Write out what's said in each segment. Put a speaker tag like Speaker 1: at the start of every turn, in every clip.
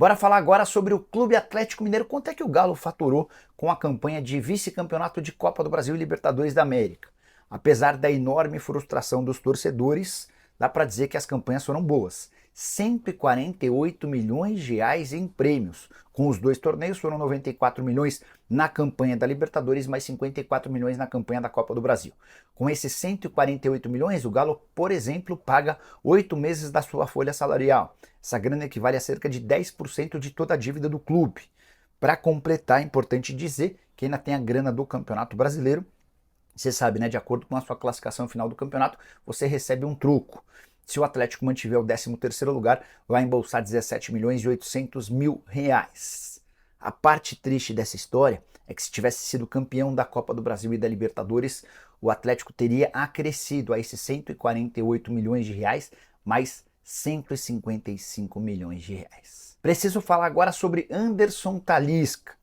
Speaker 1: Bora falar agora sobre o Clube Atlético Mineiro. Quanto é que o Galo faturou com a campanha de vice-campeonato de Copa do Brasil e Libertadores da América? Apesar da enorme frustração dos torcedores, dá para dizer que as campanhas foram boas. 148 milhões de reais em prêmios. Com os dois torneios foram 94 milhões na campanha da Libertadores, mais 54 milhões na campanha da Copa do Brasil. Com esses 148 milhões, o Galo, por exemplo, paga 8 meses da sua folha salarial. Essa grana equivale a cerca de 10% de toda a dívida do clube. Para completar, é importante dizer que ainda tem a grana do Campeonato Brasileiro. Você sabe, né? De acordo com a sua classificação final do campeonato, você recebe um troco. Se o Atlético mantiver o 13º lugar, vai embolsar 17 milhões e 800 mil reais. A parte triste dessa história é que se tivesse sido campeão da Copa do Brasil e da Libertadores, o Atlético teria acrescido a esses 148 milhões de reais, mais 155 milhões de reais. Preciso falar agora sobre Anderson Talisca,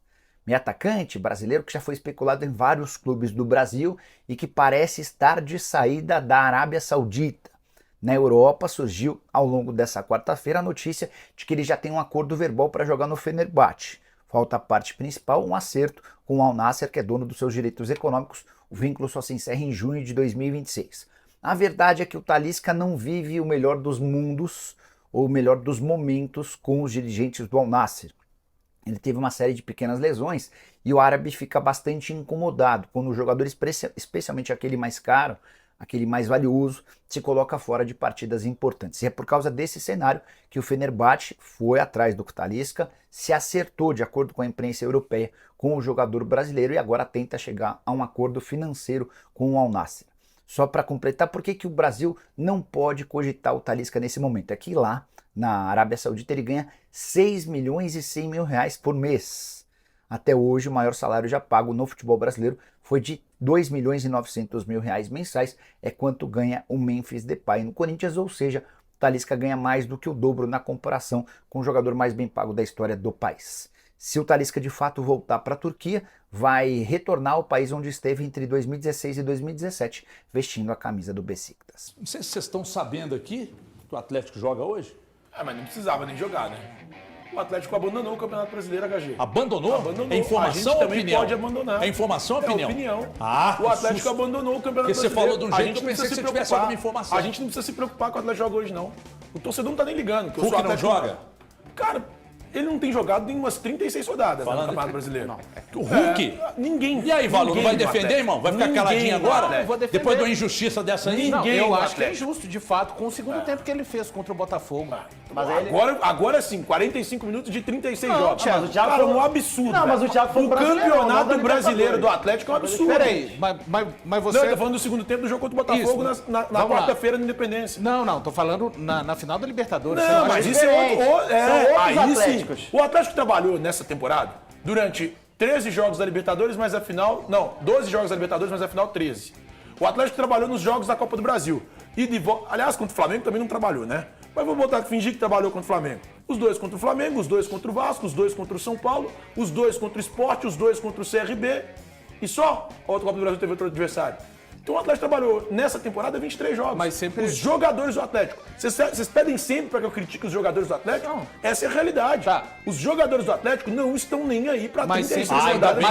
Speaker 1: meio atacante brasileiro que já foi especulado em vários clubes do Brasil e que parece estar de saída da Arábia Saudita. Na Europa surgiu ao longo dessa quarta-feira a notícia de que ele já tem um acordo verbal para jogar no Fenerbahçe. Falta a parte principal, um acerto com o Al Nassr, que é dono dos seus direitos econômicos. O vínculo só se encerra em junho de 2026. A verdade é que o Talisca não vive o melhor dos mundos ou o melhor dos momentos com os dirigentes do Al Nassr. Ele teve uma série de pequenas lesões e o árabe fica bastante incomodado quando o jogador, especialmente aquele mais caro, aquele mais valioso, se coloca fora de partidas importantes. E é por causa desse cenário que o Fenerbahçe foi atrás do Talisca, se acertou, de acordo com a imprensa europeia, com o jogador brasileiro e agora tenta chegar a um acordo financeiro com o Al Nassr. Só para completar, por que o Brasil não pode cogitar o Talisca nesse momento? É que lá, na Arábia Saudita, ele ganha 6 milhões e 100 mil reais por mês. Até hoje, o maior salário já pago no futebol brasileiro foi de 2 milhões e 900 mil reais mensais, é quanto ganha o Memphis Depay no Corinthians, ou seja, o Talisca ganha mais do que o dobro na comparação com o jogador mais bem pago da história do país. Se o Talisca de fato voltar para a Turquia, vai retornar ao país onde esteve entre 2016 e 2017, vestindo a camisa do Besiktas.
Speaker 2: Não sei se vocês estão sabendo aqui que o Atlético joga hoje.
Speaker 3: Mas não precisava nem jogar, né? O Atlético abandonou o Campeonato Brasileiro, HG.
Speaker 2: Abandonou?
Speaker 3: Abandonou.
Speaker 2: É informação ou opinião?
Speaker 3: Pode abandonar.
Speaker 2: É informação ou opinião?
Speaker 3: É opinião.
Speaker 2: Ah,
Speaker 3: o Atlético abandonou o Campeonato
Speaker 2: Brasileiro. Porque você falou de um jeito que eu pensei que você tivesse alguma informação.
Speaker 3: A gente não precisa se preocupar com o Atlético joga hoje, não. O torcedor não tá nem ligando.
Speaker 2: O Hulk não joga?
Speaker 3: Cara, ele não tem jogado em umas 36 rodadas no Campeonato Brasileiro.
Speaker 2: Não. O Hulk?
Speaker 3: Ninguém.
Speaker 2: E aí, Valor, não vai defender, irmão? Vai ficar caladinho agora?
Speaker 4: Vou defender.
Speaker 2: Depois de uma injustiça dessa aí?
Speaker 4: Não, eu acho que é injusto, de fato, com o segundo tempo que ele fez contra o Botafogo.
Speaker 3: Mas agora sim, 45 minutos de 36 jogos.
Speaker 4: Thiago,
Speaker 3: Cara, um absurdo.
Speaker 4: Não, mas o Thiago foi
Speaker 3: o Campeonato Brasileiro do Atlético é um absurdo.
Speaker 4: Peraí, mas você...
Speaker 3: Não, eu tô falando do segundo tempo do jogo contra o Botafogo na quarta-feira na Independência.
Speaker 4: Não, tô falando na final da Libertadores.
Speaker 3: Não, mas isso é outro.
Speaker 4: Aí
Speaker 3: Atléticos. Sim. O Atlético trabalhou nessa temporada durante 13 jogos da Libertadores, mas a final... Não, 12 jogos da Libertadores, mas a final 13. O Atlético trabalhou nos jogos da Copa do Brasil. Aliás, contra o Flamengo também não trabalhou, né? Mas vou fingir que trabalhou contra o Flamengo. Os dois contra o Flamengo, os dois contra o Vasco, os dois contra o São Paulo, os dois contra o Sport, os dois contra o CRB. E só a outra Copa do Brasil teve outro adversário. Então o Atlético trabalhou nessa temporada 23 jogos.
Speaker 4: Mas sempre...
Speaker 3: Os jogadores do Atlético. Vocês pedem sempre para que eu critique os jogadores do Atlético? Não. Essa é a realidade.
Speaker 4: Tá.
Speaker 3: Os jogadores do Atlético não estão nem aí para 36
Speaker 4: rodadas.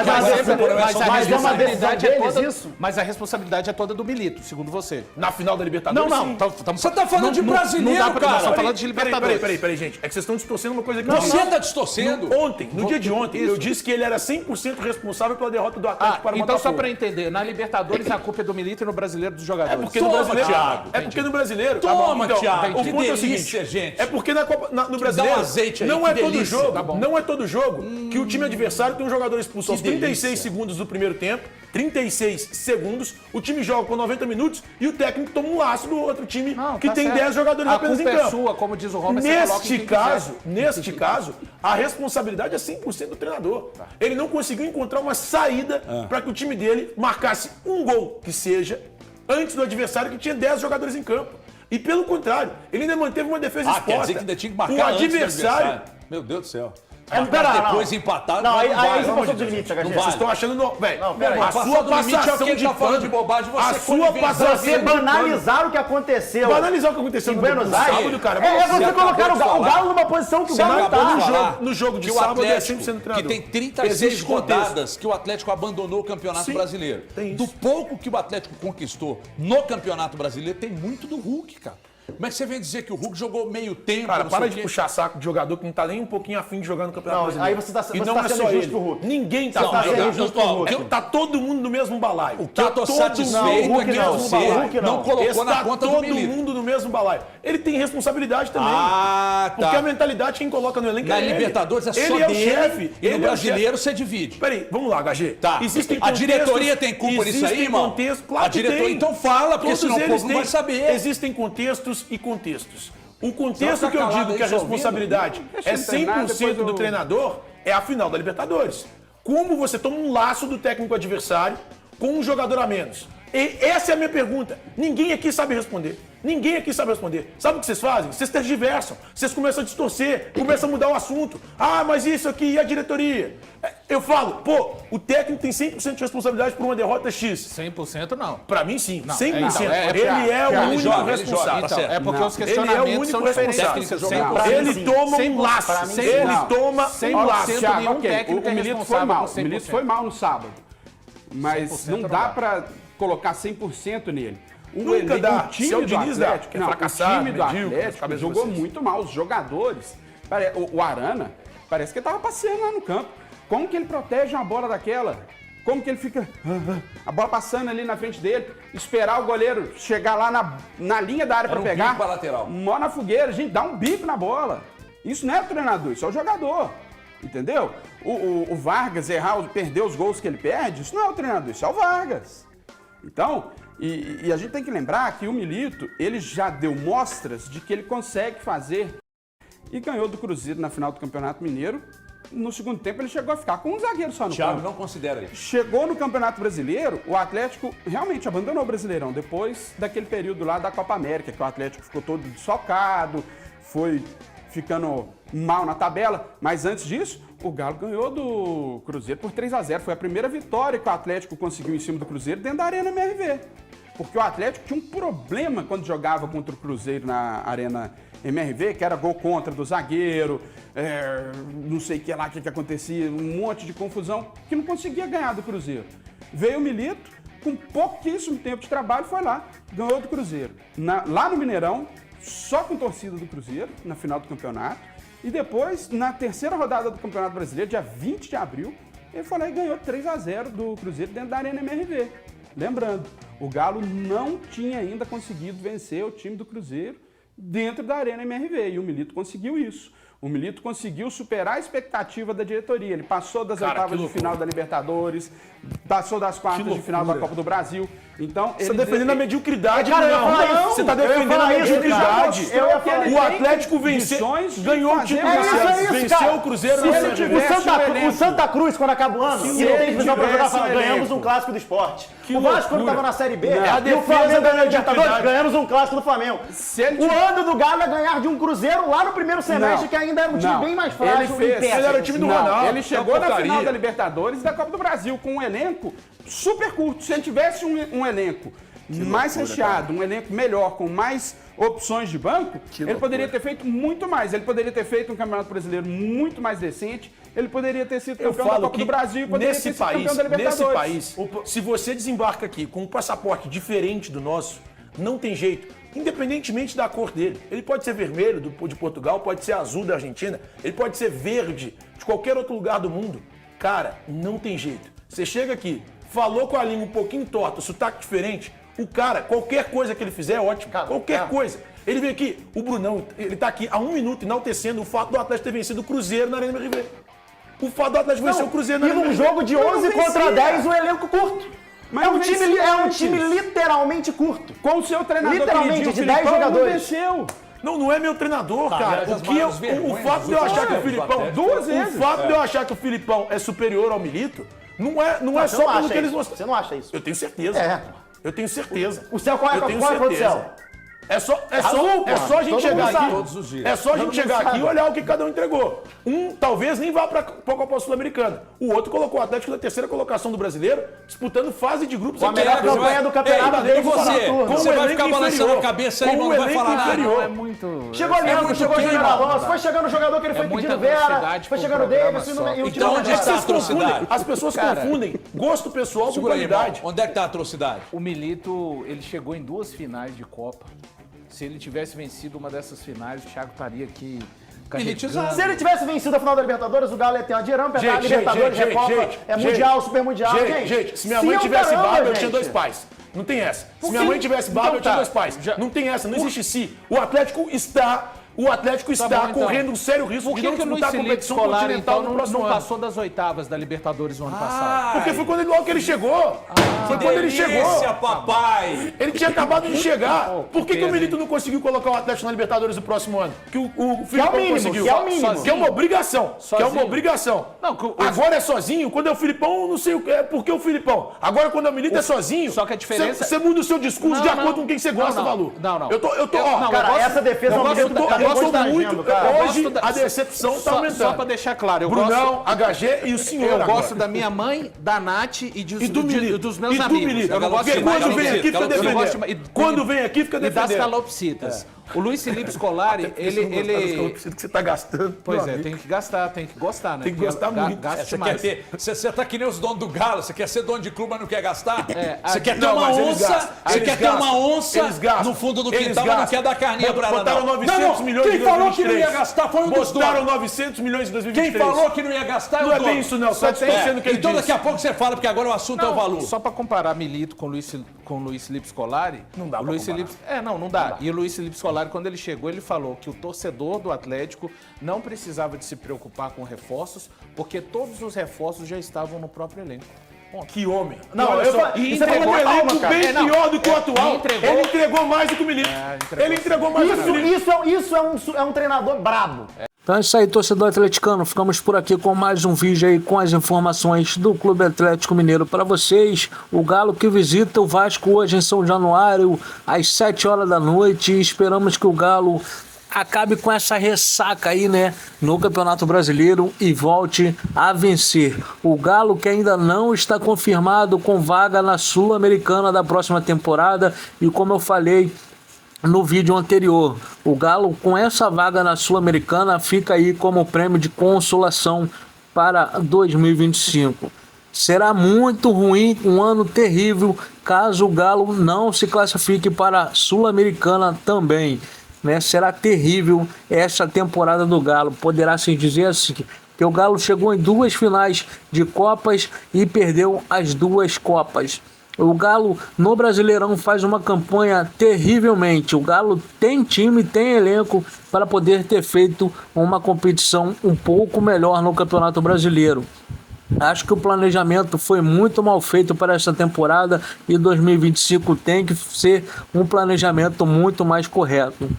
Speaker 4: Mas a responsabilidade é toda do Milito, segundo você.
Speaker 3: Na final da Libertadores?
Speaker 4: Não.
Speaker 2: Você tá falando de brasileiro, cara.
Speaker 4: Nós estamos falando de Libertadores.
Speaker 3: Peraí, gente. É que vocês estão distorcendo uma coisa que
Speaker 2: Você tá distorcendo.
Speaker 3: No dia de ontem, eu disse que ele era 100% responsável pela derrota do Atlético para o
Speaker 4: Botafogo. Então, só para entender, na Libertadores a culpa é do Milito e no brasileiro dos jogadores.
Speaker 3: É porque no brasileiro. É porque no brasileiro.
Speaker 2: Toma, Thiago.
Speaker 3: O ponto é o seguinte, gente. É porque no brasileiro. Não é todo jogo. Não é todo jogo que o time adversário tem um jogador expulso aos 36 segundos do primeiro tempo. 36 segundos, o time joga por 90 minutos e o técnico toma um laço do outro time que tem 10 jogadores apenas em campo.
Speaker 4: A culpa é sua, como diz o Roma.
Speaker 3: Neste caso, a responsabilidade é 100% do treinador. Ele não conseguiu encontrar uma saída para que o time dele marcasse um gol que seja antes do adversário que tinha 10 jogadores em campo. E pelo contrário, ele ainda manteve uma defesa exposta.
Speaker 2: Quer dizer que ainda tinha que marcar
Speaker 3: o adversário.
Speaker 2: Meu Deus do céu. depois empatado.
Speaker 5: Não, aí
Speaker 2: vale,
Speaker 5: você
Speaker 2: pelo amor
Speaker 5: passou
Speaker 2: de
Speaker 5: do
Speaker 2: Deus.
Speaker 5: limite,
Speaker 2: Não
Speaker 5: HG.
Speaker 2: vale.
Speaker 3: Vocês estão achando... Velho,
Speaker 5: peraí.
Speaker 3: a sua
Speaker 2: do limite é o
Speaker 3: passação
Speaker 2: que ele
Speaker 3: de
Speaker 2: tá falando
Speaker 3: pano...
Speaker 2: de bobagem, você
Speaker 3: A sua passação
Speaker 5: Você
Speaker 3: de pano...
Speaker 5: banalizar o que aconteceu
Speaker 3: Banalizar o que aconteceu
Speaker 5: em
Speaker 3: no
Speaker 5: Buenos Aires
Speaker 3: sábado, cara.
Speaker 5: é você
Speaker 2: acabou
Speaker 5: colocar
Speaker 2: de
Speaker 5: o
Speaker 2: falar.
Speaker 5: Galo numa posição que o
Speaker 2: Você
Speaker 5: Galo
Speaker 2: acabou de
Speaker 5: tá.
Speaker 2: falar
Speaker 3: no jogo de
Speaker 2: que o
Speaker 3: sábado é
Speaker 2: Atlético,
Speaker 3: 100%
Speaker 2: que
Speaker 3: treinador.
Speaker 2: tem 36
Speaker 3: Existe contexto.
Speaker 2: rodadas que o Atlético abandonou o Campeonato
Speaker 3: Sim,
Speaker 2: Brasileiro.
Speaker 3: tem isso.
Speaker 2: Do pouco que o Atlético conquistou no Campeonato Brasileiro, tem muito do Hulk, cara. Como é que você vem dizer que o Hulk jogou meio tempo?
Speaker 3: Cara,
Speaker 2: não sei
Speaker 3: para
Speaker 2: o
Speaker 3: de
Speaker 2: quê?
Speaker 3: puxar saco de jogador que não tá nem um pouquinho afim de jogar no Campeonato
Speaker 5: Não,
Speaker 3: Brasileiro.
Speaker 5: aí você tá-
Speaker 3: E
Speaker 5: você
Speaker 3: não
Speaker 5: tá
Speaker 3: é
Speaker 5: sendo
Speaker 3: só
Speaker 5: injusto
Speaker 3: ele.
Speaker 5: pro Hulk.
Speaker 3: Ninguém tá
Speaker 5: Você tá
Speaker 3: afim de
Speaker 5: sendo
Speaker 3: jogar.
Speaker 5: injusto pro Hulk.
Speaker 3: Tá todo mundo no mesmo balaio.
Speaker 2: O que eu tô satisfeito
Speaker 5: Hulk
Speaker 2: é que
Speaker 5: não,
Speaker 2: você
Speaker 5: Hulk
Speaker 2: não colocou
Speaker 3: Está
Speaker 2: na conta do
Speaker 3: todo
Speaker 2: Milito.
Speaker 3: mundo no mesmo balaio. Ele tem responsabilidade também.
Speaker 2: Ah, tá.
Speaker 3: Porque a mentalidade quem coloca no elenco
Speaker 2: Na
Speaker 3: é ele.
Speaker 2: Libertadores é só
Speaker 3: ele é o
Speaker 2: dele
Speaker 3: chefe.
Speaker 2: e no
Speaker 3: ele é o
Speaker 2: Brasileiro
Speaker 3: chefe.
Speaker 2: você divide.
Speaker 3: Peraí, vamos lá, HG.
Speaker 2: Tá.
Speaker 3: Existem
Speaker 2: A diretoria
Speaker 3: contextos-
Speaker 2: tem culpa nisso aí,
Speaker 3: existem
Speaker 2: irmão?
Speaker 3: contextos- claro
Speaker 2: A
Speaker 3: que
Speaker 2: diretoria,
Speaker 3: tem.
Speaker 2: então fala, porque
Speaker 3: Todos
Speaker 2: senão o
Speaker 3: eles
Speaker 2: povo não vai
Speaker 3: têm.
Speaker 2: saber.
Speaker 3: Existem contextos e contextos. O
Speaker 2: Você
Speaker 3: contexto
Speaker 2: vai
Speaker 3: que eu
Speaker 2: ficar
Speaker 3: digo
Speaker 2: calado
Speaker 3: que a
Speaker 2: aí só
Speaker 3: responsabilidade
Speaker 6: Deixa
Speaker 3: é
Speaker 6: ele treinar,
Speaker 3: 100%
Speaker 6: depois
Speaker 3: do
Speaker 6: eu-
Speaker 3: treinador é a final da Libertadores. Como você toma um laço do técnico adversário com um jogador a menos? E essa é a minha pergunta. Ninguém aqui sabe responder. Ninguém aqui sabe responder. Sabe o que vocês fazem? Vocês tergiversam. Vocês começam a distorcer, começam a mudar o assunto. Ah, mas isso aqui e a diretoria? Eu falo, pô, o técnico tem 100% de responsabilidade por uma derrota X.
Speaker 4: 100% não.
Speaker 3: Pra mim, sim.
Speaker 4: Não,
Speaker 3: 100%.
Speaker 4: é,
Speaker 3: ele é o
Speaker 2: ele
Speaker 3: único
Speaker 2: joga, ele
Speaker 3: responsável.
Speaker 2: joga, tá certo.
Speaker 4: É porque os
Speaker 3: Ele é o
Speaker 4: questionamentos
Speaker 3: único
Speaker 4: são diferentes.
Speaker 3: responsável.
Speaker 2: Técnico jogando.
Speaker 3: Ele
Speaker 5: sim.
Speaker 3: toma um
Speaker 4: 100%,
Speaker 3: laço.
Speaker 5: pra mim, sim.
Speaker 3: Ele
Speaker 6: Não.
Speaker 3: toma um
Speaker 4: 100%
Speaker 3: laço.
Speaker 6: Thiago,
Speaker 4: nenhum
Speaker 6: ok,
Speaker 4: técnico é
Speaker 6: o Milito foi
Speaker 4: responsável
Speaker 6: mal.
Speaker 4: por
Speaker 6: O Milito
Speaker 4: 100%.
Speaker 6: foi mal no sábado. Mas
Speaker 4: 100%
Speaker 6: não
Speaker 4: não
Speaker 6: dá
Speaker 4: dá.
Speaker 6: pra colocar 100% nele.
Speaker 3: Nunca dá.
Speaker 6: O time
Speaker 3: Se é o
Speaker 6: do
Speaker 3: Diniz, dá,
Speaker 6: Atlético,
Speaker 3: que é
Speaker 6: não,
Speaker 3: fracassado,
Speaker 6: o time do
Speaker 3: medíocre,
Speaker 6: Atlético
Speaker 3: cabeça de
Speaker 6: jogou
Speaker 3: vocês.
Speaker 6: muito mal. Os jogadores, o Arana, parece que ele tava passeando lá no campo. Como que ele protege uma bola daquela? Como que ele fica... A bola passando ali na frente dele, esperar o goleiro chegar lá na linha da área
Speaker 2: Era
Speaker 6: pra
Speaker 2: um
Speaker 6: pegar.
Speaker 2: bico pra lateral.
Speaker 6: Mó na fogueira, gente, dá um bico na bola. Isso não é o treinador, isso é o jogador. Entendeu? O Vargas errar, perder os gols que ele perde, isso não é o treinador, isso é o Vargas. Então, e a gente tem que lembrar que o Milito, ele já deu mostras de que ele consegue fazer e ganhou do Cruzeiro na final do Campeonato Mineiro. No segundo tempo ele chegou a ficar com um zagueiro só no
Speaker 2: Thiago
Speaker 6: campo.
Speaker 2: não considera isso.
Speaker 6: Chegou no Campeonato Brasileiro, o Atlético realmente abandonou o Brasileirão depois daquele período lá da Copa América, que o Atlético ficou todo desfalcado, foi ficando mal na tabela, mas antes disso, o Galo ganhou do Cruzeiro por 3-0. Foi a primeira vitória que o Atlético conseguiu em cima do Cruzeiro dentro da Arena MRV. Porque o Atlético tinha um problema quando jogava contra o Cruzeiro na Arena MRV, que era gol contra do zagueiro, não sei o que lá, o que acontecia, um monte de confusão, que não conseguia ganhar do Cruzeiro. Veio o Milito, com pouquíssimo tempo de trabalho, foi lá, ganhou do Cruzeiro. Lá no Mineirão, só com torcida do Cruzeiro, na final do campeonato. E depois, na terceira rodada do Campeonato Brasileiro, dia 20 de abril, ele foi lá e ganhou 3-0 do Cruzeiro dentro da Arena MRV. Lembrando, o Galo não tinha ainda conseguido vencer o time do Cruzeiro dentro da Arena MRV, e o Milito conseguiu isso. O Milito conseguiu superar a expectativa da diretoria. Ele passou das oitavas de final da Libertadores, passou das quartas de final da Copa do Brasil. Então,
Speaker 3: Você está defendendo a mediocridade,
Speaker 5: Cara, eu ia falar
Speaker 3: não.
Speaker 5: isso.
Speaker 3: Você está
Speaker 5: Eu ia
Speaker 3: defendendo
Speaker 5: falar
Speaker 3: a
Speaker 5: isso,
Speaker 3: mediocridade.
Speaker 5: eu ia falar
Speaker 3: O Atlético venceu, ganhou o título venceu o Cruzeiro na Série B.
Speaker 5: O Santa Cruz, quando acaba o ano, e não tem divisão pra jogar, fala, ganhamos um clássico do esporte. O Vasco, quando estava na Série B, e o Flamengo ganhou a Libertadores, ganhamos um clássico do Flamengo. O ano do Galo é ganhar de um Cruzeiro lá no primeiro semestre, que ainda era um time bem mais frágil.
Speaker 6: Ele
Speaker 3: era o time do Ronaldo.
Speaker 6: Ele chegou na
Speaker 3: porcaria.
Speaker 6: final da Libertadores e da Copa do Brasil com um elenco super curto. Se ele tivesse um elenco mais recheado, um elenco melhor, com mais opções de banco, ele poderia ter feito muito mais. Ele poderia ter feito um Campeonato Brasileiro muito mais decente. Ele poderia ter sido campeão da Copa do Brasil e poderia ter sido campeão da Libertadores.
Speaker 3: Nesse país, se você desembarca aqui com um passaporte diferente do nosso, não tem jeito. Independentemente da cor dele. Ele pode ser vermelho de Portugal, pode ser azul da Argentina, ele pode ser verde de qualquer outro lugar do mundo. Cara, não tem jeito. Você chega aqui, falou com a língua um pouquinho torta, sotaque diferente, o cara, qualquer coisa que ele fizer é ótimo. Qualquer coisa. Ele vem aqui, o Brunão, ele tá aqui há 1 minuto enaltecendo o fato do Atlético ter vencido o Cruzeiro na Arena MRV. O fato do Atlético vencer o Cruzeiro na
Speaker 5: E
Speaker 3: Arena
Speaker 5: num
Speaker 3: MRV.
Speaker 5: jogo de 11 contra 10, o elenco curto.
Speaker 6: Mas
Speaker 5: É um
Speaker 6: não
Speaker 5: time,
Speaker 6: vencia
Speaker 5: é um
Speaker 6: antes.
Speaker 5: time literalmente curto.
Speaker 6: Com o seu treinador
Speaker 5: Literalmente,
Speaker 6: queridinho,
Speaker 5: de 10
Speaker 6: Filipão,
Speaker 5: jogadores.
Speaker 6: não venceu.
Speaker 3: Não é meu treinador, cara.
Speaker 2: aliás, as maiores
Speaker 3: O
Speaker 2: vergonhas
Speaker 3: fato
Speaker 2: dos
Speaker 3: de eu achar que o
Speaker 2: últimos
Speaker 3: Filipão.
Speaker 2: anos,
Speaker 6: duas vezes.
Speaker 3: O fato de eu achar que o Filipão é superior ao Milito não é
Speaker 5: Você
Speaker 3: só
Speaker 5: não
Speaker 3: pelo
Speaker 5: acha
Speaker 3: que eles
Speaker 5: isso?
Speaker 3: mostram.
Speaker 5: Você não acha isso?
Speaker 3: Eu tenho certeza.
Speaker 5: É.
Speaker 3: Eu tenho certeza.
Speaker 5: O céu, qual é
Speaker 3: Eu tenho
Speaker 5: a cor do
Speaker 3: certeza.
Speaker 5: céu?
Speaker 3: É só a gente chegar aqui.
Speaker 2: Todos os dias.
Speaker 3: É só a gente chegar aqui e olhar o que cada um entregou. Um talvez nem vá para a Copa Sul-Americana. O outro colocou o Atlético na terceira colocação do Brasileiro, disputando fase de grupos.
Speaker 5: A melhor campanha do campeonato
Speaker 2: E você vai ficar balançando a cabeça aí e não vai falar nada.
Speaker 7: Não, é muito...
Speaker 5: Chegou Leandro, chegou Júnior Alonso, foi chegando o jogador que ele foi
Speaker 7: muita
Speaker 5: pedindo Vera,
Speaker 7: velocidade
Speaker 5: foi
Speaker 7: pro
Speaker 5: chegando o
Speaker 7: programa
Speaker 5: Davis
Speaker 7: só.
Speaker 5: e o
Speaker 2: Então
Speaker 5: time
Speaker 2: onde é que tá a atrocidade?
Speaker 3: As pessoas confundem gosto pessoal com
Speaker 2: Segura aí, irmão.
Speaker 3: qualidade.
Speaker 2: Onde é que tá a atrocidade?
Speaker 7: O Milito, ele chegou em 2 finais de Copa. Se ele tivesse vencido uma dessas finais, o Thiago estaria aqui carregando.
Speaker 5: Se ele tivesse vencido a final da Libertadores, o Galo ia ter uma dinheirão, pegar a
Speaker 3: Gente,
Speaker 5: Libertadores,
Speaker 3: gente,
Speaker 5: Recopa,
Speaker 3: gente,
Speaker 5: é
Speaker 3: gente,
Speaker 5: Mundial, Super Mundial.
Speaker 3: Gente, se minha mãe tivesse
Speaker 5: caramba,
Speaker 3: barba, eu tinha
Speaker 5: gente.
Speaker 3: 2 pais. Não tem essa. Se
Speaker 5: Por
Speaker 3: minha
Speaker 5: quê?
Speaker 3: mãe tivesse barba,
Speaker 7: Então
Speaker 3: eu tinha
Speaker 7: tá.
Speaker 3: 2 pais. Não tem essa, não existe se. O Atlético está
Speaker 7: Tá bom, então.
Speaker 3: correndo um sério risco
Speaker 7: Por
Speaker 3: de não
Speaker 7: que o Luiz
Speaker 3: disputar a
Speaker 7: Felipe
Speaker 3: competição
Speaker 7: Scolari,
Speaker 3: continental
Speaker 7: então,
Speaker 3: no
Speaker 7: não
Speaker 3: próximo ano.
Speaker 7: passou das oitavas da Libertadores no ano passado?
Speaker 3: Porque foi quando logo que ele chegou. Foi quando ele chegou.
Speaker 2: Delícia, papai!
Speaker 3: Ele tinha acabado de chegar. Por que o
Speaker 7: pena,
Speaker 3: Milito não conseguiu colocar o Atlético na Libertadores no próximo ano? Que o Filipão
Speaker 5: mínimo,
Speaker 3: conseguiu.
Speaker 5: que é o mínimo.
Speaker 3: Que é uma obrigação. Que é uma
Speaker 7: Sozinho.
Speaker 3: obrigação.
Speaker 7: Não,
Speaker 3: Agora é sozinho. Quando é o Filipão, não sei o que é. Por que o Filipão? Agora quando é o Milito é sozinho.
Speaker 7: Só que a diferença-
Speaker 3: Você muda o seu discurso
Speaker 7: Não,
Speaker 3: de acordo
Speaker 7: não.
Speaker 3: com quem você gosta,
Speaker 7: Não,
Speaker 3: Valu.
Speaker 7: não.
Speaker 3: Eu tô.
Speaker 7: Não,
Speaker 5: Cara,
Speaker 7: gosto-
Speaker 5: essa defesa
Speaker 7: eu
Speaker 5: é um
Speaker 7: gosto
Speaker 5: momento
Speaker 7: da-
Speaker 5: que
Speaker 3: Eu gosto
Speaker 5: tá
Speaker 3: muito.
Speaker 5: agindo, cara.
Speaker 3: Hoje
Speaker 7: gosto da-
Speaker 3: a decepção tá
Speaker 7: Só
Speaker 3: aumentando.
Speaker 7: pra deixar claro, eu
Speaker 3: Brunão, HG e o senhor
Speaker 7: Eu
Speaker 3: agora.
Speaker 7: gosto da minha mãe, da Nath e,
Speaker 3: E do Milito.
Speaker 7: dos meus
Speaker 3: E do
Speaker 7: amigos.
Speaker 3: Milito.
Speaker 7: Eu não gosto
Speaker 3: Porque
Speaker 7: de
Speaker 3: quando
Speaker 7: mais
Speaker 3: vem aqui, fica
Speaker 7: eu não gosto
Speaker 3: defendendo.
Speaker 7: de-
Speaker 3: Quando vem aqui, fica
Speaker 7: e das
Speaker 3: defendendo.
Speaker 7: calopsitas. O Luiz Felipe Scolari, ele...
Speaker 3: que você tá gastando.
Speaker 7: Pois
Speaker 3: meu
Speaker 7: é,
Speaker 3: amigo.
Speaker 7: tem que gastar, tem que gostar, né?
Speaker 3: Tem que gostar muito.
Speaker 7: Gasta
Speaker 2: Você quer
Speaker 7: demais.
Speaker 2: ter. Você tá que nem os donos do Galo, você quer ser dono de clube, mas não quer gastar? Você quer ter
Speaker 3: Não,
Speaker 2: uma
Speaker 3: mas eles
Speaker 2: onça,
Speaker 3: gastam.
Speaker 2: você
Speaker 3: Eles
Speaker 2: quer ter uma
Speaker 3: gastam.
Speaker 2: onça
Speaker 3: Eles gastam.
Speaker 2: no fundo do
Speaker 3: Eles
Speaker 2: quintal, mas não
Speaker 3: gastam.
Speaker 2: quer dar carninha pra ela.
Speaker 3: Botaram
Speaker 2: Não.
Speaker 3: 900 milhões
Speaker 2: Quem
Speaker 3: em
Speaker 2: falou que não
Speaker 3: 2023.
Speaker 2: ia gastar foi um dos
Speaker 3: Botaram
Speaker 2: donos.
Speaker 3: 900 milhões em 2023.
Speaker 2: Quem falou que não ia gastar é o
Speaker 3: Não é
Speaker 2: dono.
Speaker 3: bem isso, não. Só distorcendo o que ele
Speaker 2: Então
Speaker 3: disse.
Speaker 2: daqui a pouco você fala, porque agora o assunto é o valor.
Speaker 7: Só pra comparar Milito com o Luiz Felipe Scolari,
Speaker 3: Não dá
Speaker 7: o
Speaker 3: pra
Speaker 7: Luiz
Speaker 3: comparar.
Speaker 7: Felipe, não dá. E o Luiz Felipe Scolari, quando ele chegou, ele falou que o torcedor do Atlético não precisava de se preocupar com reforços, porque todos os reforços já estavam no próprio elenco.
Speaker 3: Que homem.
Speaker 5: Não,
Speaker 3: olha
Speaker 5: eu
Speaker 3: só.
Speaker 5: fa-
Speaker 3: E
Speaker 5: isso é
Speaker 3: entregou um
Speaker 5: uma
Speaker 3: elenco
Speaker 5: calma, cara.
Speaker 3: bem pior do que o atual.
Speaker 7: entregou-
Speaker 3: Ele entregou mais do que o Milito. Ele entregou mais do que o Milito.
Speaker 5: Isso é um treinador brabo.
Speaker 8: Então é isso aí, torcedor atleticano. Ficamos por aqui com mais um vídeo aí com as informações do Clube Atlético Mineiro para vocês. O Galo que visita o Vasco hoje em São Januário, às 7 horas da noite. E esperamos que o Galo acabe com essa ressaca aí, né, no Campeonato Brasileiro e volte a vencer. O Galo que ainda não está confirmado com vaga na Sul-Americana da próxima temporada. E como eu falei no vídeo anterior, o Galo com essa vaga na Sul-Americana fica aí como prêmio de consolação para 2025. Será muito ruim, um ano terrível, caso o Galo não se classifique para a Sul-Americana também, né? Será terrível essa temporada do Galo, poderá se dizer assim, que o Galo chegou em 2 finais de Copas e perdeu as 2 Copas. O Galo no Brasileirão faz uma campanha terrivelmente. O Galo tem time, tem elenco para poder ter feito uma competição um pouco melhor no Campeonato Brasileiro. Acho que o planejamento foi muito mal feito para essa temporada e 2025 tem que ser um planejamento muito mais correto.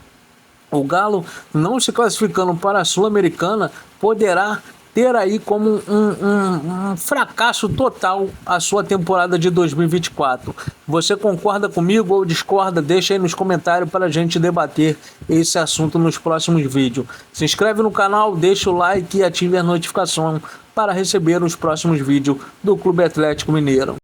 Speaker 8: O Galo, não se classificando para a Sul-Americana, poderá ter aí como um fracasso total a sua temporada de 2024. Você concorda comigo ou discorda? Deixa aí nos comentários para a gente debater esse assunto nos próximos vídeos. Se inscreve no canal, deixa o like e ative a notificação para receber os próximos vídeos do Clube Atlético Mineiro.